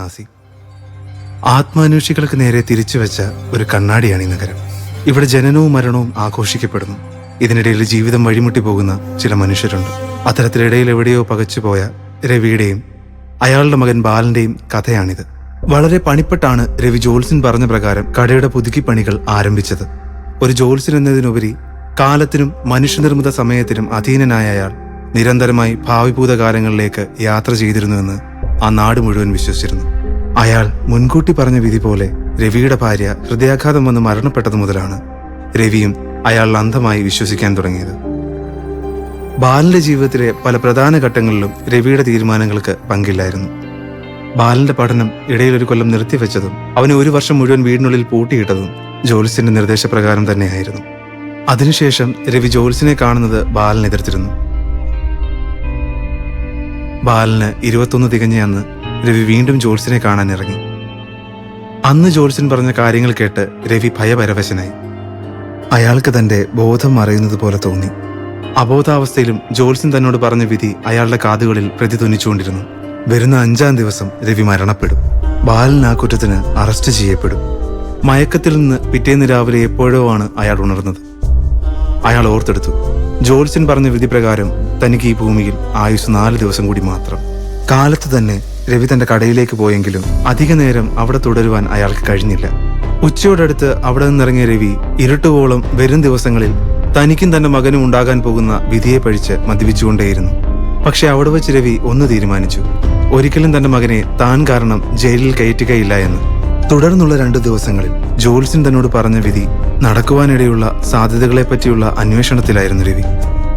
വാരണാസി. ആത്മാന്വേഷികൾക്ക് നേരെ തിരിച്ചുവെച്ച ഒരു കണ്ണാടിയാണ് ഈ നഗരം. ഇവിടെ ജനനവും മരണവും ആഘോഷിക്കപ്പെടുന്നു. ഇതിനിടയിൽ ജീവിതം വഴിമുട്ടി പോകുന്ന ചില മനുഷ്യരുണ്ട്. അത്തരത്തിലിടയിൽ എവിടെയോ പകച്ചുപോയ രവിയുടെയും അയാളുടെ മകൻ ബാലന്റെയും കഥയാണിത്. വളരെ പണിപ്പെട്ടാണ് രവി ജോത്സ്യൻ പറഞ്ഞ പ്രകാരം കടയുടെ പുതുക്കിപ്പണികൾ ആരംഭിച്ചത്. ഒരു ജോത്സ്യൻ എന്നതിനുപരി കാലത്തിനും മനുഷ്യനിർമ്മിത സമയത്തിനും അധീനനായ അയാൾ നിരന്തരമായി ഭാവിഭൂതകാലങ്ങളിലേക്ക് യാത്ര ചെയ്തിരുന്നുവെന്ന് ആ നാട് മുഴുവൻ വിശ്വസിച്ചിരുന്നു. അയാൾ മുൻകൂട്ടി പറഞ്ഞ വിധി പോലെ രവിയുടെ ഭാര്യ ഹൃദയാഘാതം വന്ന് മരണപ്പെട്ടതു മുതലാണ് രവിയും അയാൾ അന്ധമായി വിശ്വസിക്കാൻ തുടങ്ങിയത്. ബാലന്റെ ജീവിതത്തിലെ പല പ്രധാന ഘട്ടങ്ങളിലും രവിയുടെ തീരുമാനങ്ങൾക്ക് പങ്കില്ലായിരുന്നു. ബാലന്റെ പഠനം ഇടയിൽ ഒരു കൊല്ലം നിർത്തിവെച്ചതും അവനെ ഒരു വർഷം മുഴുവൻ വീടിനുള്ളിൽ പൂട്ടിയിട്ടതും ജോത്സ്യന്റെ നിർദ്ദേശപ്രകാരം തന്നെയായിരുന്നു. അതിനുശേഷം രവി ജോത്സ്യനെ കാണുന്നത് ബാലൻ എതിർത്തിരുന്നു. ബാലന് 21 തികഞ്ഞ അന്ന് രവി വീണ്ടും ജോത്സ്യനെ കാണാൻ ഇറങ്ങി. അന്ന് ജോത്സ്യൻ പറഞ്ഞ കാര്യങ്ങൾ കേട്ട് രവി ഭയപരവശനായി. അയാൾക്ക് തന്റെ ബോധം മറയുന്നത് പോലെ തോന്നി. അബോധാവസ്ഥയിലും ജോത്സ്യൻ തന്നോട് പറഞ്ഞ വിധി അയാളുടെ കാതുകളിൽ പ്രതിധ്വനിച്ചുകൊണ്ടിരുന്നു. വരുന്ന 5-ാം ദിവസം രവി മരണപ്പെടും. ബാലൻ ആ കുറ്റത്തിന് അറസ്റ്റ് ചെയ്യപ്പെടും. മയക്കത്തിൽ നിന്ന് പിറ്റേന്ന് രാവിലെ എപ്പോഴോ ആണ് അയാൾ ഉണർന്നത്. അയാൾ ഓർത്തെടുത്തു, ജോത്സ്യൻ പറഞ്ഞ വിധി പ്രകാരം തനിക്ക് ഈ ഭൂമിയിൽ ആയുസ് 4 ദിവസം കൂടി മാത്രം. കാലത്ത് തന്നെ രവി തന്റെ കടയിലേക്ക് പോയെങ്കിലും അധിക നേരം അവിടെ തുടരുവാൻ അയാൾക്ക് കഴിഞ്ഞില്ല. ഉച്ചയോടടുത്ത് അവിടെ നിന്നിറങ്ങിയ രവി ഇരുട്ടുവോളം വരും ദിവസങ്ങളിൽ തനിക്കും തന്റെ മകനും ഉണ്ടാകാൻ പോകുന്ന വിധിയെ പഴിച്ച് മദ്യപിച്ചുകൊണ്ടേയിരുന്നു. പക്ഷെ അവിടെ വെച്ച് രവി ഒന്ന് തീരുമാനിച്ചു, ഒരിക്കലും തന്റെ മകനെ താൻ കാരണം ജയിലിൽ കയറ്റുകയില്ല എന്ന്. തുടർന്നുള്ള 2 ദിവസങ്ങളിൽ ജോത്സ്യൻ തന്നോട് പറഞ്ഞ വിധി നടക്കുവാനിടയുള്ള സാധ്യതകളെപ്പറ്റിയുള്ള അന്വേഷണത്തിലായിരുന്നു രവി.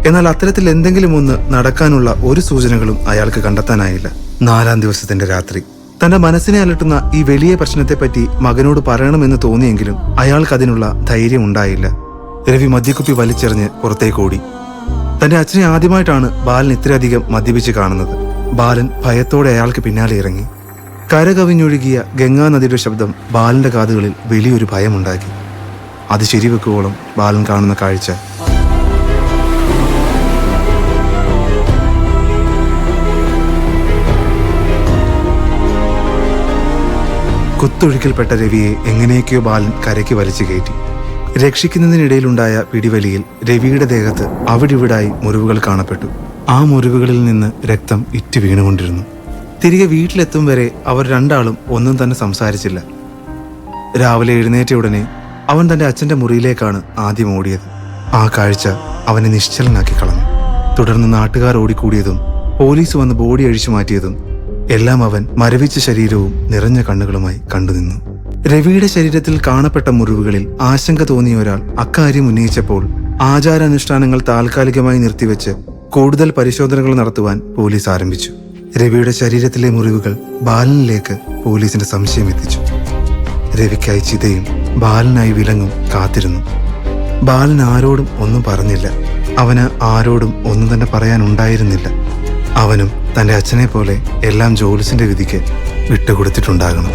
എന്നാൽ അത്തരത്തിൽ എന്തെങ്കിലും ഒന്ന് നടക്കാനുള്ള ഒരു സൂചനകളും അയാൾക്ക് കണ്ടെത്താനായില്ല. 4-ാം ദിവസത്തിന്റെ രാത്രി തന്റെ മനസ്സിനെ അലട്ടുന്ന ഈ വലിയ പ്രശ്നത്തെപ്പറ്റി മകനോട് പറയണമെന്ന് തോന്നിയെങ്കിലും അയാൾക്ക് അതിനുള്ള ധൈര്യം ഉണ്ടായില്ല. രവി മദ്യക്കുപ്പി വലിച്ചെറിഞ്ഞ് പുറത്തേക്ക് ഓടി. തന്റെ അച്ഛനെ ആദ്യമായിട്ടാണ് ബാലൻ ഇത്രയധികം മദ്യപിച്ച് കാണുന്നത്. ബാലൻ ഭയത്തോടെ അയാൾക്ക് പിന്നാലെ ഇറങ്ങി. കരകവിഞ്ഞൊഴുകിയ ഗംഗാ നദിയുടെ ശബ്ദം ബാലന്റെ കാതുകളിൽ വലിയൊരു ഭയമുണ്ടാക്കി. അത് ശരിവെക്കുവോളം ബാലൻ കാണുന്ന കാഴ്ച കുത്തൊഴുക്കിൽപ്പെട്ട രവിയെ എങ്ങനെയൊക്കെയോ ബാലൻ കരയ്ക്ക് വലിച്ചു കയറ്റി. രക്ഷിക്കുന്നതിനിടയിലുണ്ടായ പിടിവലിയിൽ രവിയുടെ ദേഹത്ത് അവിടിവിടായി മുറിവുകൾ കാണപ്പെട്ടു. ആ മുറിവുകളിൽ നിന്ന് രക്തം ഇറ്റ് വീണുകൊണ്ടിരുന്നു. തിരികെ വീട്ടിലെത്തും വരെ അവർ രണ്ടാളും ഒന്നും തന്നെ സംസാരിച്ചില്ല. രാവിലെ എഴുന്നേറ്റ ഉടനെ അവൻ തന്റെ അച്ഛന്റെ മുറിയിലേക്കാണ് ആദ്യം ഓടിയത്. ആ കാഴ്ച അവനെ നിശ്ചലനാക്കി കളഞ്ഞു. തുടർന്ന് നാട്ടുകാർ ഓടിക്കൂടിയതും പോലീസ് വന്ന് ബോഡി അഴിച്ചു മാറ്റിയതും എല്ലാം അവൻ മരവിച്ച ശരീരവും നിറഞ്ഞ കണ്ണുകളുമായി കണ്ടുനിന്നു. രവിയുടെ ശരീരത്തിൽ കാണപ്പെട്ട മുറിവുകളിൽ ആശങ്ക തോന്നിയ ഒരാൾ അക്കാര്യം ഉന്നയിച്ചപ്പോൾ ആചാരാനുഷ്ഠാനങ്ങൾ താൽക്കാലികമായി നിർത്തിവെച്ച് കൂടുതൽ പരിശോധനകൾ നടത്തുവാൻ പോലീസ് ആരംഭിച്ചു. രവിയുടെ ശരീരത്തിലെ മുറിവുകൾ ബാലനിലേക്ക് പോലീസിന്റെ സംശയം എത്തിച്ചു. രവിക്കായി ചിതയും ബാലനായി വിലങ്ങും കാത്തിരുന്നു. ബാലൻ ആരോടും ഒന്നും പറഞ്ഞില്ല. അവന് ആരോടും ഒന്നും തന്നെ പറയാനുണ്ടായിരുന്നില്ല. അവനും തന്റെ അച്ഛനെ പോലെ എല്ലാം ജോത്സ്യന്റെ വിധിക്ക് വിട്ടുകൊടുത്തിട്ടുണ്ടാകണം.